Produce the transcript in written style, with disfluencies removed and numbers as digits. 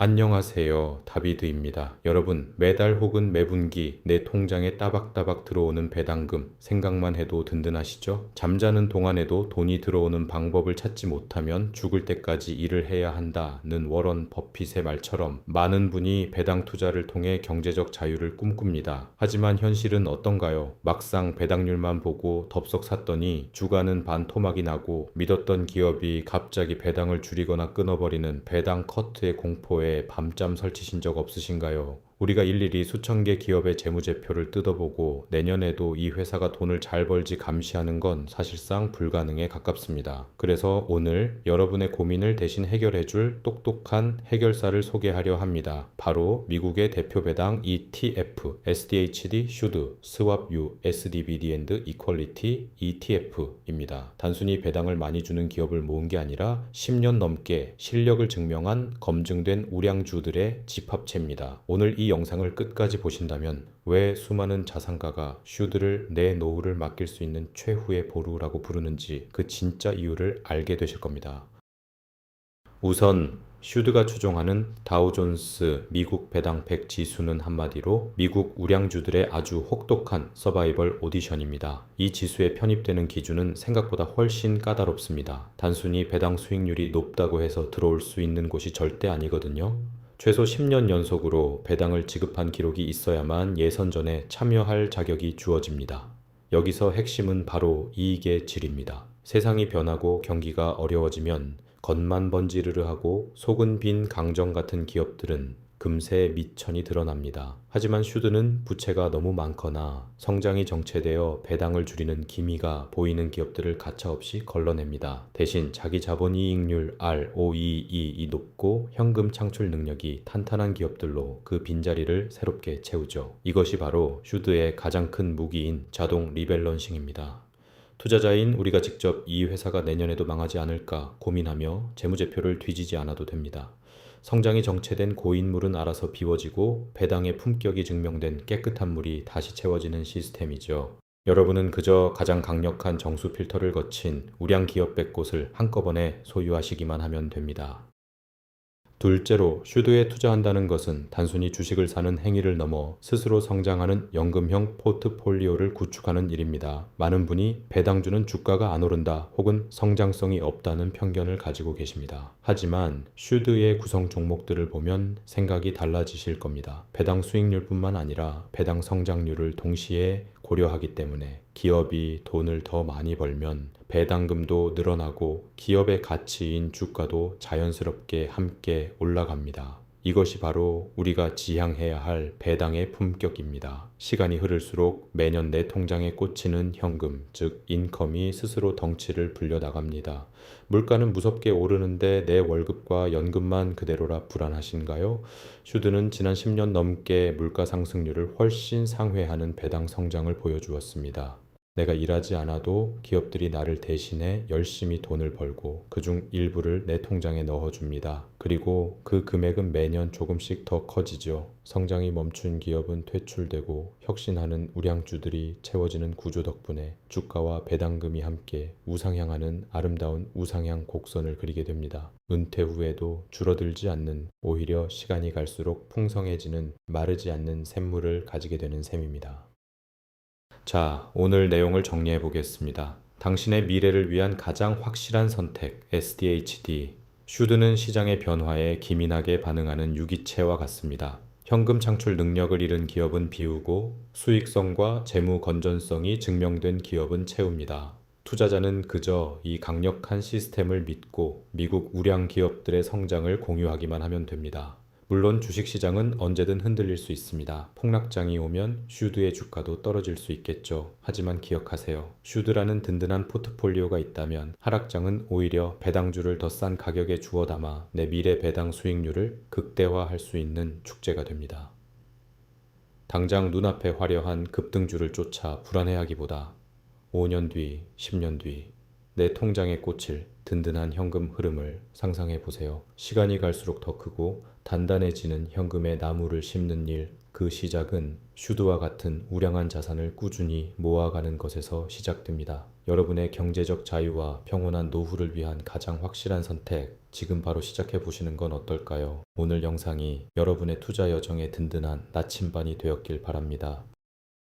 안녕하세요. 다비드입니다. 여러분, 매달 혹은 매분기 내 통장에 따박따박 들어오는 배당금 생각만 해도 든든하시죠? 잠자는 동안에도 돈이 들어오는 방법을 찾지 못하면 죽을 때까지 일을 해야 한다는 워런 버핏의 말처럼 많은 분이 배당 투자를 통해 경제적 자유를 꿈꿉니다. 하지만 현실은 어떤가요? 막상 배당률만 보고 덥석 샀더니 주가는 반토막이 나고 믿었던 기업이 갑자기 배당을 줄이거나 끊어버리는 배당 커트의 공포에 밤잠 설치신 적 없으신가요? 우리가 일일이 수천 개 기업의 재무제표를 뜯어보고 내년에도 이 회사가 돈을 잘 벌지 감시하는 건 사실상 불가능에 가깝습니다. 그래서 오늘 여러분의 고민을 대신 해결해줄 똑똑한 해결사를 소개하려 합니다. 바로 미국의 대표 배당 ETF, SDHD, SHOOD, SWAP-U, SDBD & Equality ETF입니다. 단순히 배당을 많이 주는 기업을 모은 게 아니라 10년 넘게 실력을 증명한 검증된 우량주들의 집합체입니다. 오늘 이 영상을 끝까지 보신다면 왜 수많은 자산가가 슈드를 내 노후를 맡길 수 있는 최후의 보루라고 부르는지 그 진짜 이유를 알게 되실 겁니다. 우선 슈드가 추종하는 다우존스 미국 배당 100 지수는 한마디로 미국 우량주들의 아주 혹독한 서바이벌 오디션입니다. 이 지수에 편입되는 기준은 생각보다 훨씬 까다롭습니다. 단순히 배당 수익률이 높다고 해서 들어올 수 있는 곳이 절대 아니거든요. 최소 10년 연속으로 배당을 지급한 기록이 있어야만 예선전에 참여할 자격이 주어집니다. 여기서 핵심은 바로 이익의 질입니다. 세상이 변하고 경기가 어려워지면 겉만 번지르르하고 속은 빈 강정 같은 기업들은 금세 미천이 드러납니다. 하지만 슈드는 부채가 너무 많거나 성장이 정체되어 배당을 줄이는 기미가 보이는 기업들을 가차없이 걸러냅니다. 대신 자기 자본이익률 ROE이 높고 현금 창출 능력이 탄탄한 기업들로 그 빈자리를 새롭게 채우죠. 이것이 바로 슈드의 가장 큰 무기인 자동 리밸런싱입니다. 투자자인 우리가 직접 이 회사가 내년에도 망하지 않을까 고민하며 재무제표를 뒤지지 않아도 됩니다. 성장이 정체된 고인물은 알아서 비워지고 배당의 품격이 증명된 깨끗한 물이 다시 채워지는 시스템이죠. 여러분은 그저 가장 강력한 정수 필터를 거친 우량 기업 100곳을 한꺼번에 소유하시기만 하면 됩니다. 둘째로, 슈드에 투자한다는 것은 단순히 주식을 사는 행위를 넘어 스스로 성장하는 연금형 포트폴리오를 구축하는 일입니다. 많은 분이 배당주는 주가가 안 오른다 혹은 성장성이 없다는 편견을 가지고 계십니다. 하지만 슈드의 구성 종목들을 보면 생각이 달라지실 겁니다. 배당 수익률뿐만 아니라 배당 성장률을 동시에 고려하기 때문에 기업이 돈을 더 많이 벌면 배당금도 늘어나고 기업의 가치인 주가도 자연스럽게 함께 올라갑니다. 이것이 바로 우리가 지향해야 할 배당의 품격입니다. 시간이 흐를수록 매년 내 통장에 꽂히는 현금, 즉 인컴이 스스로 덩치를 불려나갑니다. 물가는 무섭게 오르는데 내 월급과 연금만 그대로라 불안하신가요? 슈드는 지난 10년 넘게 물가 상승률을 훨씬 상회하는 배당 성장을 보여주었습니다. 내가 일하지 않아도 기업들이 나를 대신해 열심히 돈을 벌고 그중 일부를 내 통장에 넣어줍니다. 그리고 그 금액은 매년 조금씩 더 커지죠. 성장이 멈춘 기업은 퇴출되고 혁신하는 우량주들이 채워지는 구조 덕분에 주가와 배당금이 함께 우상향하는 아름다운 우상향 곡선을 그리게 됩니다. 은퇴 후에도 줄어들지 않는, 오히려 시간이 갈수록 풍성해지는 마르지 않는 샘물을 가지게 되는 셈입니다. 자, 오늘 내용을 정리해 보겠습니다. 당신의 미래를 위한 가장 확실한 선택, SDHD. 슈드는 시장의 변화에 기민하게 반응하는 유기체와 같습니다. 현금 창출 능력을 잃은 기업은 비우고 수익성과 재무 건전성이 증명된 기업은 채웁니다. 투자자는 그저 이 강력한 시스템을 믿고 미국 우량 기업들의 성장을 공유하기만 하면 됩니다. 물론 주식시장은 언제든 흔들릴 수 있습니다. 폭락장이 오면 슈드의 주가도 떨어질 수 있겠죠. 하지만 기억하세요. 슈드라는 든든한 포트폴리오가 있다면 하락장은 오히려 배당주를 더 싼 가격에 주워 담아 내 미래 배당 수익률을 극대화할 수 있는 축제가 됩니다. 당장 눈앞에 화려한 급등주를 쫓아 불안해하기보다 5년 뒤, 10년 뒤 내 통장에 꽂힐 든든한 현금 흐름을 상상해 보세요. 시간이 갈수록 더 크고 단단해지는 현금의 나무를 심는 일, 그 시작은 슈드와 같은 우량한 자산을 꾸준히 모아가는 것에서 시작됩니다. 여러분의 경제적 자유와 평온한 노후를 위한 가장 확실한 선택, 지금 바로 시작해 보시는 건 어떨까요? 오늘 영상이 여러분의 투자 여정에 든든한 나침반이 되었길 바랍니다.